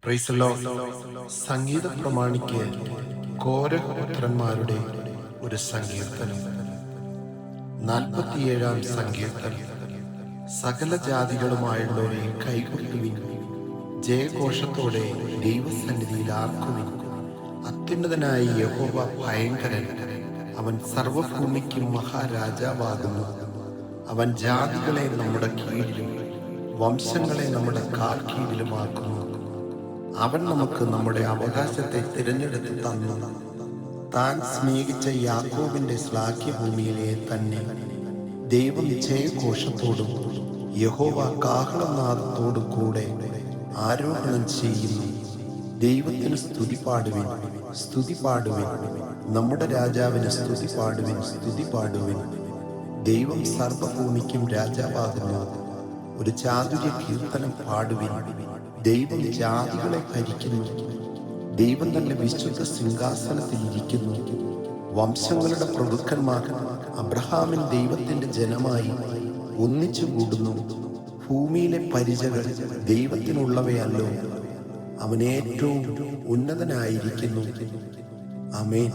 Price the Lord. സംഗീത പ്രമാണിക്ക് കോരഹപുത്രന്മാരുടെ ഒരു സങ്കീർത്തനം. 47-ാം സങ്കീർത്തനം. സകല ജാതികളുമായുള്ളവരെ കൈകൊട്ടുവിൻ, ജയഘോഷത്തോടെ ദൈവസന്നിധിയിൽ ആർക്കുവിൻ. അത്യുന്നതനായ യഹോവ ഭയങ്കരൻ, അവൻ സർവഭൂമിക്കും മഹാരാജാവാകുന്നു. അവൻ ജാതികളെ നമ്മുടെ കീഴിലും വംശങ്ങളെ നമ്മുടെ കാൽ കീഴിലുമാക്കുന്നു. അവൻ നമുക്ക് നമ്മുടെ അവകാശത്തെ തിരഞ്ഞെടുത്ത് തന്നു. താൻ സ്നേഹിച്ച യാക്കോബിന്റെ ശ്ലാഘ്യഭൂമിയിലെ തന്നെ ദൈവം ജയഘോഷത്തോടും യഹോവ കാഹളനാദത്തോടും കൂടെ ആരോഹണം ചെയ്യുന്നു. ദൈവത്തിന് സ്തുതി പാടുവിൻ, സ്തുതി പാടുവിൻ. നമ്മുടെ രാജാവിന് സ്തുതി പാടുവിൻ, സ്തുതി പാടുവിൻ. ദൈവം സർവഭൂമിക്കും രാജാവാകുന്നു. ഒരു ചാതുര്യ കീർത്തനം പാടുവിൻ. ദൈവം ജാതികളെ ഭരിക്കുന്നു. ദൈവം തന്റെ വിശുദ്ധ സിംഹാസനത്തിൽ ഇരിക്കുന്നു. വംശങ്ങളുടെ പ്രഭുക്കന്മാർ അബ്രഹാമിൻ ദൈവത്തിന്റെ ജനമായി ഒന്നിച്ചു കൂടുന്നു. ഭൂമിയിലെ പരിചകൾ ദൈവത്തിനുള്ളവയല്ലോ. അവൻ ഏറ്റവും ഉന്നതനായിരിക്കുന്നു. ആമേൻ.